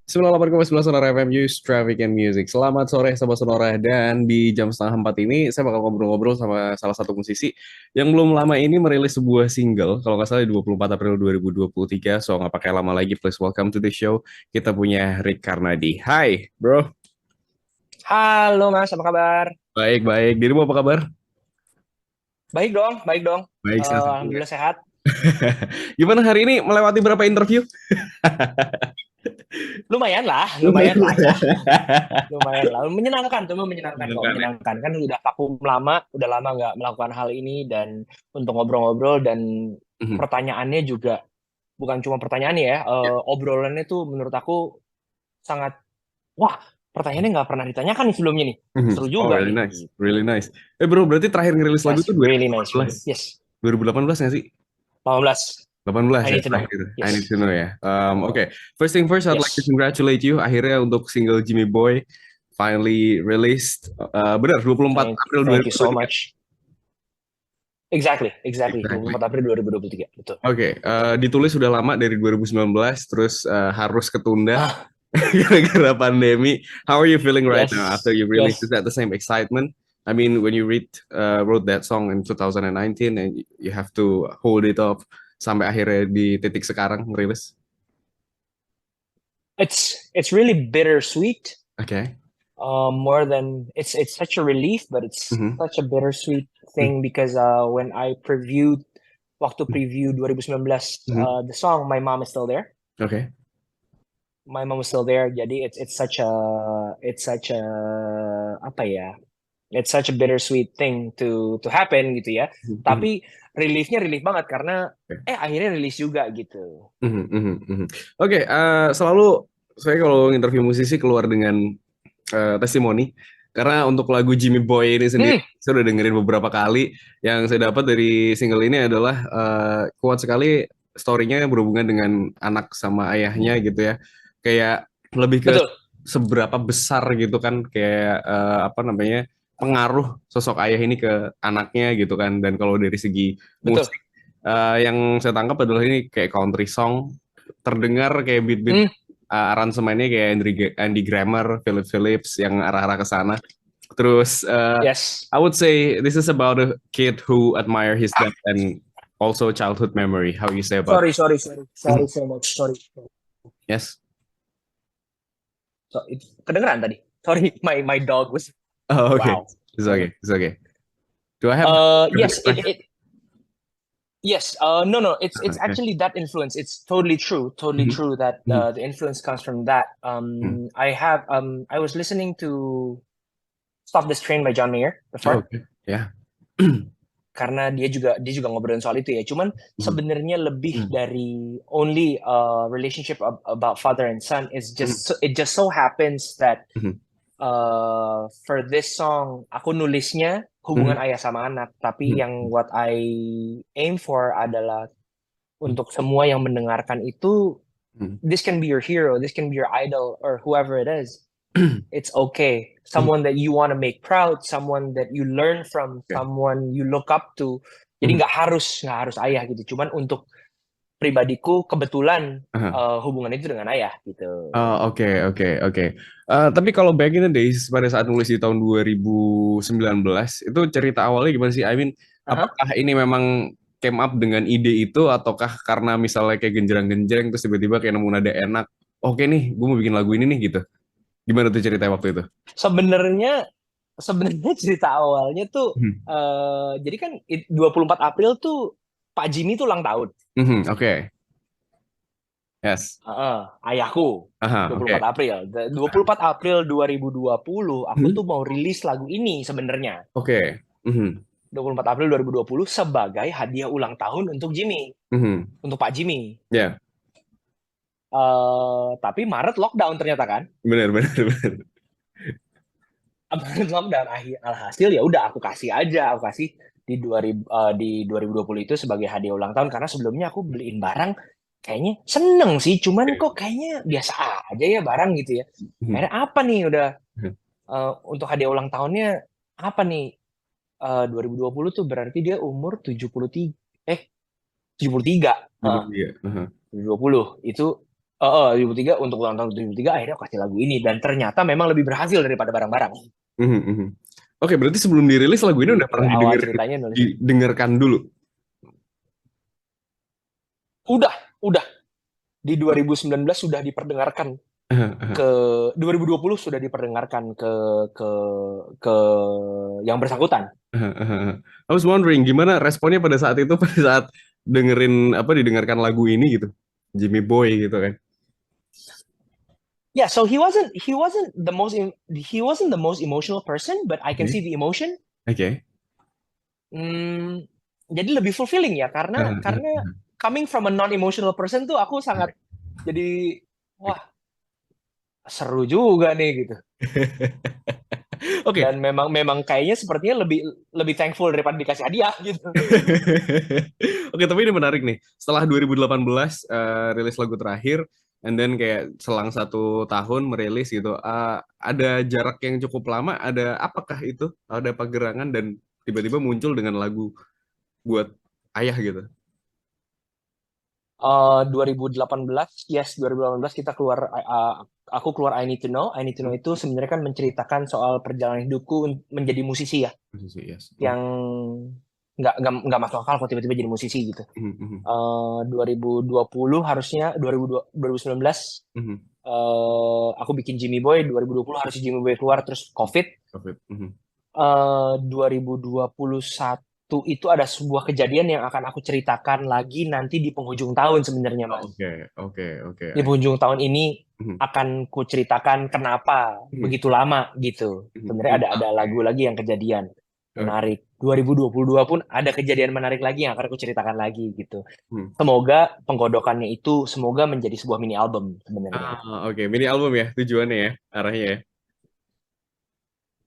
98,9 Sonora FM News, Traffic and Music. Selamat sore Sobat Sonora, dan di jam setengah 4 ini saya bakal ngobrol-ngobrol sama salah satu musisi yang belum lama ini merilis sebuah single, kalau nggak salah di 24 April 2023. So nggak pakai lama lagi, please welcome to the show. Kita punya Rick Karnadi. Hai bro. Halo Mas, apa kabar? Baik-baik, dirimu apa kabar? Baik dong, baik dong. Baik, sehat juga. Alhamdulillah sehat. Gimana hari ini melewati berapa interview? Lumayan lah ya, lumayan lah. Menyenangkan, cuma menyenangkan kok, Menyenangkan ya? menyenangkan. Kan udah lama nggak melakukan hal ini dan untuk ngobrol-ngobrol dan Mhm. pertanyaannya juga bukan cuma pertanyaannya ya, obrolannya tuh menurut aku sangat, wah, pertanyaannya nggak pernah ditanyakan nih sebelumnya nih. Mhm. Seru Oh, juga really nih. nice, Gitu. really nice. Bro, berarti terakhir ngerilis lagu That's tuh really nice, really. 2018. Yes, 2018 nggak sih? 18. 18 I ya need to know. terakhir. I need to Yes, know ya. Oke. First thing first, I'd like to yes. congratulate you. Akhirnya untuk single Jimmy Boy finally released. Benar, 24 April Thank you so 2023. much. Exactly. Exactly. 24 April 2023, betul. Oke, ditulis sudah lama dari 2019, terus harus ketunda Ah, gara-gara pandemi. How are you feeling right now after yes, you release? Is yes. that the same excitement? I mean, when you wrote that song in 2019 and you have to hold it off sampai akhirnya di titik sekarang rilis. It's really bittersweet. Oke. More than it's such a relief, but it's Mhm. such a bittersweet Mhm. thing because when I waktu preview 2019, Mhm. the song, my mom is still there. Oke. My mom was still there. Jadi it's such a apa ya? It's such a bittersweet thing to happen gitu ya. Mhm. Tapi relief banget karena Oke. akhirnya rilis juga gitu. Mhm. Mhm. Mhm. Oke, selalu saya kalau interview musisi keluar dengan testimoni, karena untuk lagu Jimmy Boy ini sendiri Hmm, saya udah dengerin beberapa kali. Yang saya dapat dari single ini adalah kuat sekali story-nya berhubungan dengan anak sama ayahnya gitu ya, kayak lebih ke betul. seberapa besar gitu kan, kayak apa namanya, pengaruh sosok ayah ini ke anaknya gitu kan. Dan kalau dari segi Betul. musik, yang saya tangkap adalah ini kayak country song, terdengar kayak beat-beat, Hmm, aransemennya kayak Andy Grammer, Philip Phillips yang arah-arah ke sana. Terus yes. I would say this is about a kid who admire his dad and also childhood memory. How you say about Sorry. it? Sorry so much. Sorry. Yes. So, itu kedengeran tadi. Sorry, my dog was Oh, okay. wow. It's Sorry. okay. It's okay. Do I have Yes, it question? it yes. No. It's Okay. actually that influence. It's totally true. Totally Mhm. true that Mhm. the influence comes from that. Mhm. I was listening to Stop This Train by John Mayer Oh, before okay. Yeah. karena dia juga ngobrolin soal itu ya. Cuman Mhm. sebenarnya lebih Mhm. dari only relationship about father and son. Mhm. It just so happens that Mhm. for this song aku nulisnya hubungan Mhm. ayah sama anak, tapi Mhm. yang what I aim for adalah untuk semua yang mendengarkan itu, Mhm. this can be your hero, this can be your idol or whoever it is. Mhm. It's okay. Mhm. Someone that you want to make proud, someone that you learn from, Okay. someone you look up to. Jadi Mhm. nggak harus ayah gitu. Cuman untuk pribadiku kebetulan Aha. hubungan itu dengan ayah gitu. Oh, oke, oke, oke. Tapi kalau Back in the Days pada saat nulis di tahun 2019, itu cerita awalnya gimana sih? I mean, Aha. apakah ini memang came up dengan ide itu, ataukah karena misalnya kayak genjreng-genjreng terus tiba-tiba kayak nemu nada enak, oke nih, gue mau bikin lagu ini nih gitu. Gimana tuh ceritanya waktu itu? Sebenarnya sebenarnya cerita awalnya tuh Hmm. jadi kan 24 April tuh Pak Jimmy tuh ulang tahun. Mhm, oke. Yes. Heeh, ayahku Aha, 24 oke. April. 24 April 2020 aku Mhm. tuh mau rilis lagu ini sebenarnya. Oke. Mhm. 24 April 2020 sebagai hadiah ulang tahun untuk Jimmy, Mhm. untuk Pak Jimmy. Ya, Tapi Maret lockdown ternyata kan. benar, benar, benar. Maret lockdown, alhasil ya udah aku kasih aja, aku kasih di 2020 itu sebagai hadiah ulang tahun karena sebelumnya aku beliin barang kayaknya seneng sih, cuman Oke. kok kayaknya biasa aja ya barang gitu ya. Mhm. Akhirnya apa nih udah Mhm. untuk hadiah ulang tahunnya apa nih? 2020 tuh berarti dia umur 73, 73. Heeh, 73. Aha. 2020 itu 2003 untuk ulang tahun 2003 akhirnya aku kasih lagu ini dan ternyata memang lebih berhasil daripada barang-barang. Mhm, mhm. Oke, berarti sebelum dirilis lagu ini udah Gitu pernah awal ceritanya nulis. didengarkan dulu. Udah di 2019 sudah diperdengarkan ke 2020 sudah diperdengarkan ke ke yang bersangkutan. I was wondering gimana responnya pada saat itu pada saat dengerin apa didengarkan lagu ini gitu. Jimmy Boy gitu kan. Yeah, so he wasn't the most emotional person, but I can Oke. see the emotion. Oke. Hmm, jadi lebih fulfilling ya karena coming from a non emotional person tuh aku sangat jadi wah seru juga nih gitu. Oke. Dan memang memang kayaknya sepertinya lebih lebih thankful daripada dikasih hadiah gitu. Oke, tapi ini menarik nih. Setelah 2018 rilis lagu terakhir, and then kayak selang 1 tahun merilis gitu, ada jarak yang cukup lama. Ada apakah itu? Ada pagerangan dan tiba-tiba muncul dengan lagu buat ayah gitu. 2018, yes 2018 kita keluar, aku keluar I Need to Know. I Need to Know itu sebenarnya kan menceritakan soal perjalanan hidupku menjadi musisi ya, Yes. yang nggak masuk akal kok tiba-tiba jadi musisi gitu. 2020 harusnya 2019 aku bikin Jimmy Boy, 2020 harusnya Jimmy Boy keluar terus COVID. COVID. 2021 itu ada sebuah kejadian yang akan aku ceritakan lagi nanti di penghujung tahun sebenarnya, Mas. Oke. Di penghujung tahun ini akan ku ceritakan kenapa begitu lama gitu. Sebenarnya ada lagu lagi yang kejadian menarik. 2022 pun ada kejadian menarik lagi yang akan aku ceritakan lagi gitu. Semoga penggodokannya itu semoga menjadi sebuah mini album sebenarnya. Oke, mini album ya tujuannya ya, arahnya ya.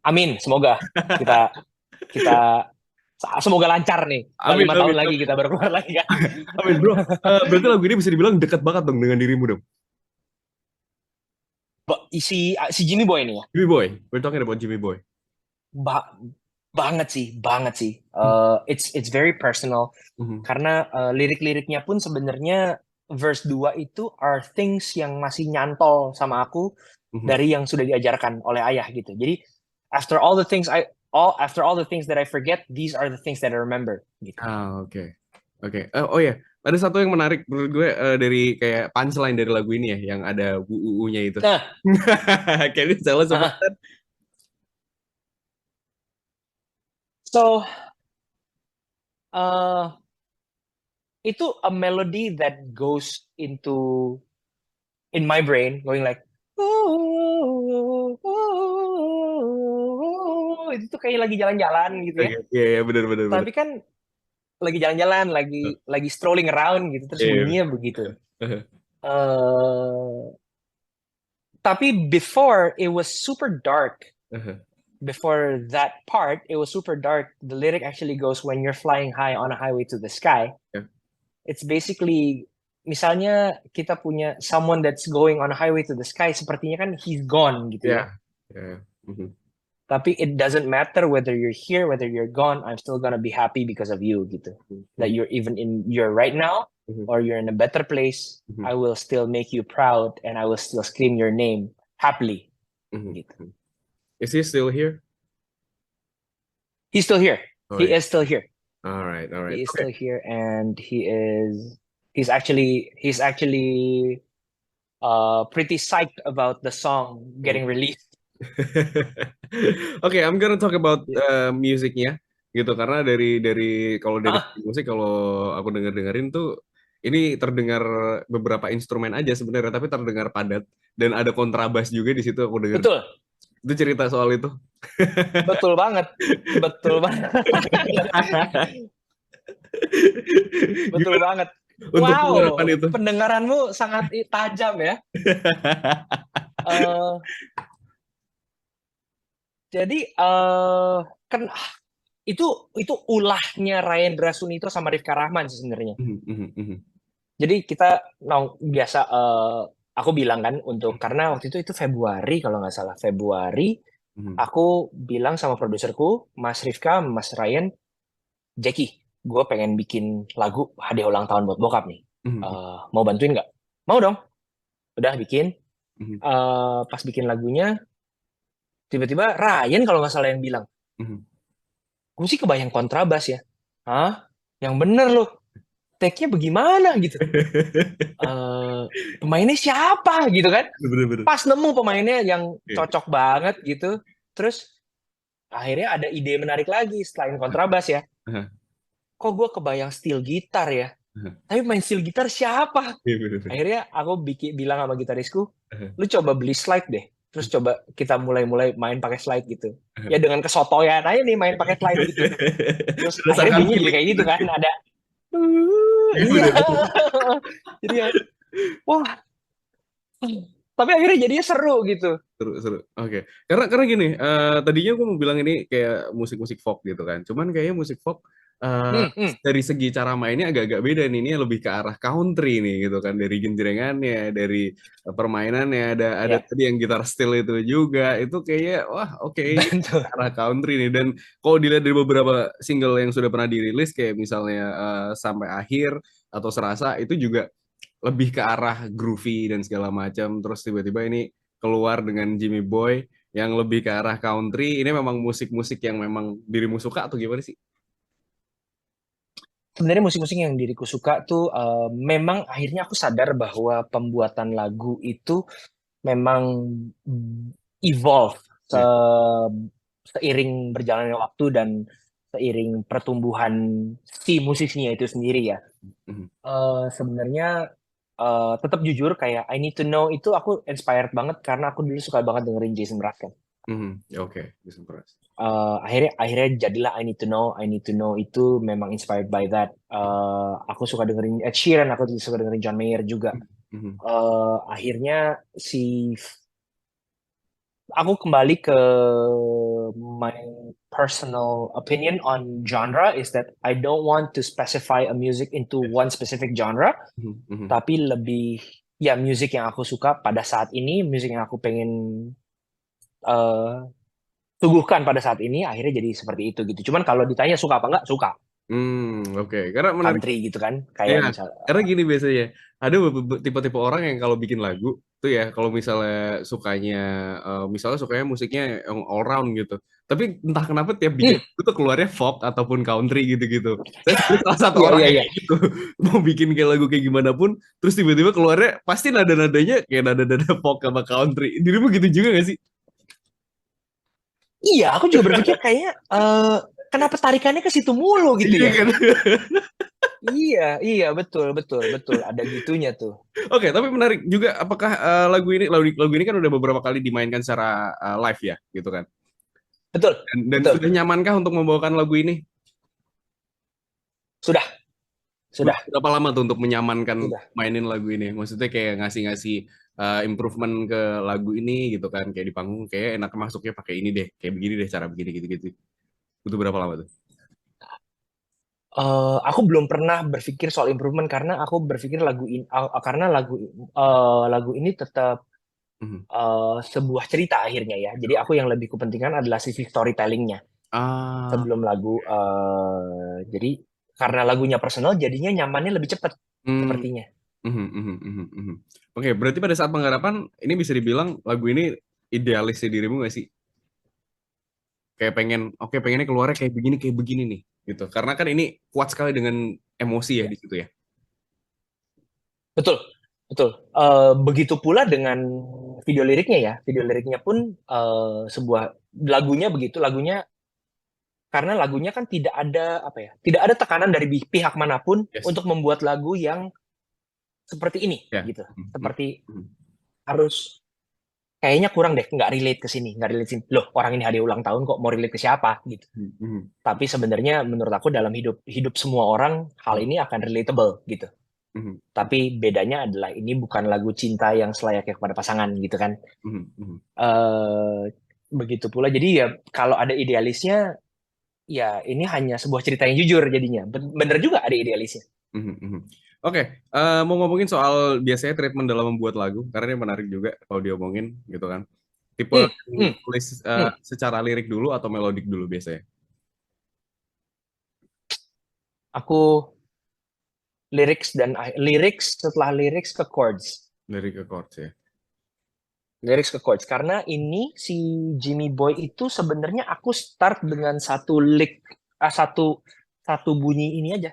Amin, semoga kita kita semoga lancar nih. Nggak Amin, 5 tahun amin, lagi amin. kita baru keluar lagi kan. Amin, bro. Berarti lagu ini bisa dibilang dekat banget dong dengan dirimu dong. Si Jimmy Boy ini ya, Jimmy Boy, we're talking about Jimmy Boy. ba- banget sih. It's very personal karena lirik-liriknya pun sebenarnya verse 2 itu are things yang masih nyantol sama aku dari yang sudah diajarkan oleh ayah gitu. Jadi after all the things after all the things that I forget, these are the things that I remember gitu. Oke. Oh ya, ada satu yang menarik menurut gue dari kayak punchline dari lagu ini ya, yang ada nya itu. Nah, Can you tell us about that? so uh, itu a melody that goes into in my brain going like itu tuh kayak lagi jalan-jalan gitu ya. Iya, benar. Tapi kan lagi jalan-jalan, lagi strolling around gitu terus Iya. bunyinya begitu. Tapi before it was super dark. Before that part, it was super dark. The lyric actually goes, when you're flying high on a highway to the sky. Yeah. It's basically, misalnya kita punya someone that's going on a highway to the sky, sepertinya kan he's gone gitu ya. Yeah. Tapi it doesn't matter whether you're here, whether you're gone, I'm still gonna be happy because of you gitu. That you're even in your right now, or you're in a better place, I will still make you proud and I will still scream your name happily. Gitu. Is he still here? He's still here. Oh, He yeah. is still here. All right. He is still here, and he's actually pretty psyched about the song getting released. Oke, I'm gonna talk about musiknya gitu karena dari kalau dari musik kalau aku dengerin tuh ini terdengar beberapa instrumen aja sebenarnya tapi terdengar padat dan ada kontrabas juga di situ aku denger. Betul. Itu cerita soal itu. Betul banget. Betul banget. Betul banget. Wow, itu? pendengaranmu sangat tajam ya. Jadi kan itu ulahnya Rayendra Sunito sama Rifka Rahman sebenarnya. Jadi kita biasa aku bilang kan karena waktu itu Februari kalau nggak salah Februari aku bilang sama produserku Mas Rifka, Mas Ryan, Jackie, gue pengen bikin lagu hadiah ulang tahun buat bokap nih. Mau bantuin nggak? Mau dong. udah bikin. Mhm. Pas bikin lagunya, tiba-tiba Ryan kalau nggak salah yang bilang, Mhm. gue sih kebayang kontrabas ya. Hah? Yang bener loh, take-nya bagaimana gitu. Eh, Pemainnya siapa gitu kan? Bener-bener. Pas nemu pemainnya yang Oke. cocok banget gitu. Terus akhirnya ada ide menarik lagi selain kontrabas ya. Heeh, Kok gue kebayang steel gitar ya? heeh. Tapi main steel gitar siapa? Iya bener-bener. Akhirnya aku bilang sama gitarisku, lu coba beli slide deh. Terus coba kita mulai-mulai main pakai slide gitu. Ya dengan kesotoyan aja nih main pakai slide gitu. Terus akhirnya Rasakan bunyi jadi feeling kayak gitu gitu. kan. Ada, Iya iya. bener-bener. Jadi ya, wah. Tapi akhirnya jadinya seru gitu. Seru seru. Oke. Karena gini, tadinya gue mau bilang ini kayak musik-musik folk gitu kan. Cuman kayaknya musik folk Hmm, hmm, dari segi cara mainnya agak-agak beda nih. Ini lebih ke arah country nih gitu kan. Dari genjrengannya, dari permainannya, ada ya, tadi yang gitar steel itu juga. Itu kayaknya wah oke ini ke betul. arah country nih. Dan kalau dilihat dari beberapa single yang sudah pernah dirilis kayak misalnya Sampai Akhir atau Serasa itu juga lebih ke arah groovy dan segala macam. Terus tiba-tiba ini keluar dengan Jimmy Boy yang lebih ke arah country. Ini memang musik-musik yang memang dirimu suka atau gimana sih? Sebenarnya musik-musik yang diriku suka tuh memang akhirnya aku sadar bahwa pembuatan lagu itu memang evolve Ya. seiring berjalannya waktu dan seiring pertumbuhan si musisinya itu sendiri ya. Mhm. Sebenarnya tetap jujur kayak I Need to Know itu aku inspired banget karena aku dulu suka banget dengerin Jason Mraz kan. Mhm. Ya, oke, Jason Mraz. Akhirnya jadilah I Need to Know itu memang inspired by that. Aku suka dengerin Ed Sheeran, aku suka dengerin John Mayer juga. Mhm. Akhirnya aku kembali ke my personal opinion on genre is that I don't want to specify a music into one specific genre, Mhm. Mhm. tapi lebih ya music yang aku suka pada saat ini, music yang aku pengen uh, suguhkan pada saat ini, akhirnya jadi seperti itu gitu. Cuman kalau ditanya suka apa enggak, suka Oke. Karena menarik. country gitu kan, Iya, kayak misal karena gini biasanya, ada tipe-tipe orang yang kalau bikin lagu tuh ya, kalau misalnya sukanya, misalnya sukanya musiknya yang all round gitu. Tapi entah kenapa tiap bikin hmm, itu tuh keluarnya folk ataupun country gitu-gitu. Saya sebenarnya salah satu iya orang iya yang iya. kayak gitu. Mau bikin kayak lagu kayak gimana pun, terus tiba-tiba keluarnya pasti nada-nadanya kayak nada-nada folk sama country. Dirimu gitu juga gak sih? Iya, aku juga berpikir kayaknya kenapa tarikannya ke situ mulu gitu Iya ya. kan? Iya, iya betul betul betul ada gitunya tuh. Oke, tapi menarik juga apakah lagu ini kan udah beberapa kali dimainkan secara live ya, gitu kan? Betul, Dan betul. sudah nyamankah untuk membawakan lagu ini? Sudah, sudah, Butuh berapa lama tuh untuk menyamankan sudah. mainin lagu ini? Maksudnya kayak ngasih-ngasih improvement ke lagu ini gitu kan? Kayak di panggung kayak enak masuknya pakai ini deh, kayak begini deh cara begini gitu-gitu. Butuh berapa lama tuh? Aku belum pernah berpikir soal improvement karena aku berpikir karena lagu ini tetap Mhm. sebuah cerita akhirnya ya. Jadi aku yang lebih kepentingan adalah sisi storytellingnya Ah, sebelum lagu. Jadi karena lagunya personal, jadinya nyamannya lebih cepat hmm, sepertinya. mhm, mhm, mhm, mhm. Oke, berarti pada saat penggarapan ini bisa dibilang lagu ini idealis di dirimu gak sih? Kayak pengen, oke pengennya keluarnya kayak begini nih, gitu. Karena kan ini kuat sekali dengan emosi ya Ya, di situ ya. betul, betul. Begitu pula dengan video liriknya ya. Video liriknya pun sebuah lagunya begitu. Karena lagunya kan tidak ada apa ya, tidak ada tekanan dari pihak manapun Yes. untuk membuat lagu yang seperti ini Ya. gitu. Mhm, Seperti mhm, harus kayaknya kurang deh, nggak relate ke sini, nggak relate sini. Loh, orang ini hadiah ulang tahun kok mau relate ke siapa gitu. mhm, mhm, Tapi sebenarnya menurut aku dalam hidup hidup semua orang hal mhm, ini akan relatable gitu. mhm, Tapi bedanya adalah ini bukan lagu cinta yang selayaknya kepada pasangan gitu kan. mhm, mhm. eh Begitu pula. Jadi ya kalau ada idealisnya, ya ini hanya sebuah cerita yang jujur jadinya. Bener juga ada idealisnya. Mhm, mhm. Oke, mau ngomongin soal biasanya treatment dalam membuat lagu, karena ini menarik juga kalau diomongin gitu kan. Tipe Hmm, yang hmm, tulis hmm. secara lirik dulu atau melodik dulu biasanya? Aku lyrics setelah lyrics ke chords. Dari ke chords ya. Lyrics ke chords. Karena ini si Jimmy Boy itu sebenarnya aku start dengan satu lick, satu bunyi ini aja.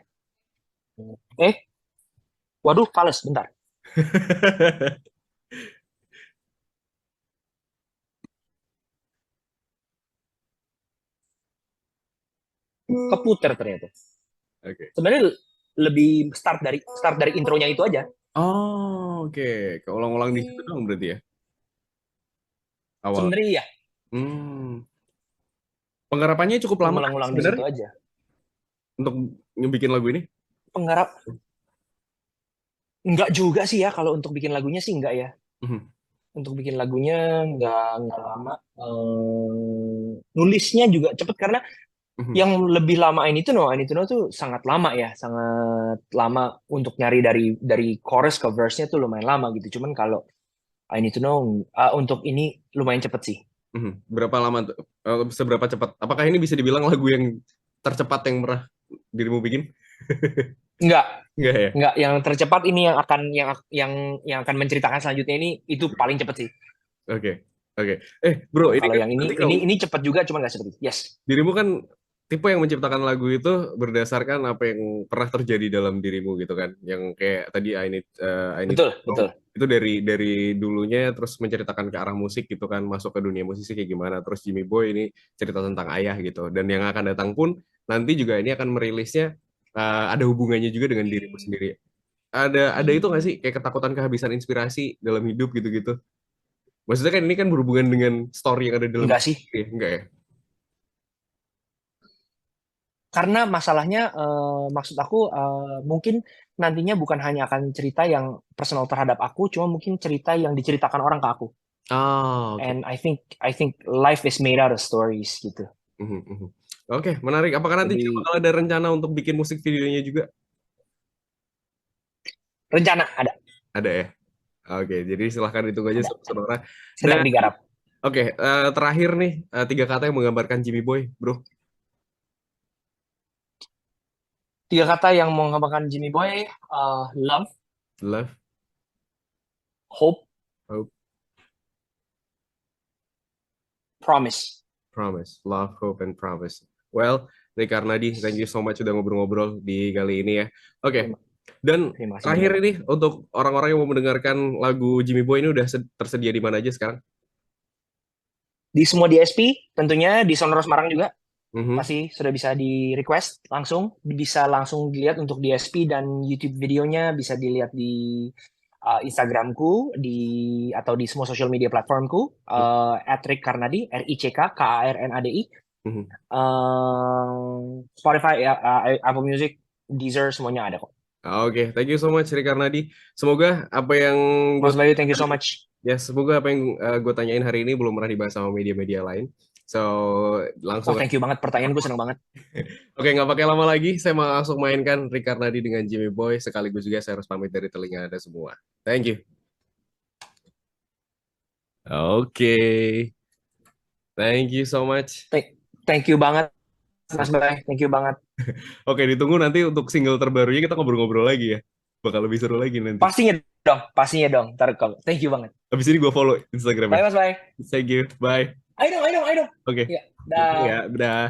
Waduh, fals, bentar. Keputer ternyata. Oke. Sebenarnya lebih start dari intronya itu aja. Oh, oke. Keulang-ulang di situ dong berarti ya awal. Sebenarnya ya, Hmm. Penggarapannya cukup lama kan mengulang-ulang di situ sebenarnya aja. untuk ngebikin lagu ini? Penggarap enggak juga sih ya, kalau untuk bikin lagunya sih enggak ya. Mhm. Untuk bikin lagunya enggak lama. Nulisnya juga cepet karena Mhm. yang lebih lama I Need to Know tuh sangat lama ya, sangat lama untuk nyari dari chorus ke verse-nya tuh lumayan lama gitu. Cuman kalau I Need to Know untuk ini lumayan cepet sih. Mhm. Berapa lama tuh? Seberapa cepat? Apakah ini bisa dibilang lagu yang tercepat yang pernah dirimu bikin? Enggak, Enggak ya? enggak. Yang tercepat ini yang akan menceritakan selanjutnya ini itu paling cepet sih. Oke. Oke. Bro, ini Kalau kan yang berarti ini kalau ini cepet juga, cuman nggak cepet. Yes, dirimu kan tipe yang menciptakan lagu itu berdasarkan apa yang pernah terjadi dalam dirimu gitu kan. Yang kayak tadi I Need to betul, Know, betul. itu dari dulunya terus menceritakan ke arah musik gitu kan, masuk ke dunia musisi kayak gimana. Terus Jimmy Boy ini cerita tentang ayah gitu. Dan yang akan datang pun nanti juga ini akan merilisnya ada hubungannya juga dengan dirimu sendiri. Ada itu nggak sih kayak ketakutan kehabisan inspirasi dalam hidup gitu-gitu? Maksudnya kan ini kan berhubungan dengan story yang ada dalam Enggak sih. enggak ya? Karena masalahnya maksud aku mungkin nantinya bukan hanya akan cerita yang personal terhadap aku, cuma mungkin cerita yang diceritakan orang ke aku. Oh, oke. And I think life is made out of stories gitu. Mhm, mhm. Oke, menarik. Apakah nanti juga Jadi bakal ada rencana untuk bikin musik videonya juga? rencana Ada ya? Oke, jadi silahkan ditunggu aja ada, saudara. sedang Dan digarap. oke, terakhir nih tiga kata yang menggambarkan Jimmy Boy, bro. Tiga kata yang mau menggambarkan Jimmy Boy, love, Love, hope, hope, promise. promise. Love, hope, and promise. Well, Rika Arnadi, thank you so much sudah ngobrol-ngobrol di kali ini ya. Oke, Terima, dan terima kasih terakhir banyak. ini untuk orang-orang yang mau mendengarkan lagu Jimmy Boy ini udah tersedia di mana aja sekarang? Di semua DSP, tentunya di Sonora Semarang juga Mhm. pasti sudah bisa di request langsung, bisa langsung dilihat untuk DSP dan YouTube videonya bisa dilihat di Instagramku atau di semua social media platformku @rickkarnadi RICK KARNADI Mhm. Spotify ya, Apple Music, Deezer semuanya ada kok. Oke, thank you so much Rika Arnadi. Semoga apa yang gue Mas Bayu, thank you so much. ya semoga apa yang gue tanyain hari ini belum pernah dibahas sama media-media lain. So Wah, langsung thank you banget, pertanyaan gue seneng banget. oke, nggak pakai lama lagi, saya mau langsung mainkan Rika Arnadi dengan Jimmy Boy. Sekaligus juga saya harus pamit dari telinga Anda semua. Thank you. Oke, thank you so much. Thank you banget Mas Bayu, thank you banget. Oke, ditunggu nanti untuk single terbarunya kita ngobrol-ngobrol lagi ya. Bakal lebih seru lagi nanti. Pastinya dong. Thank you banget. Habis ini gue follow Instagramnya. Bye Mas Bayu. Thank you, bye. Ayo dong. Oke, Ya, ditunggu dah. ya, udah.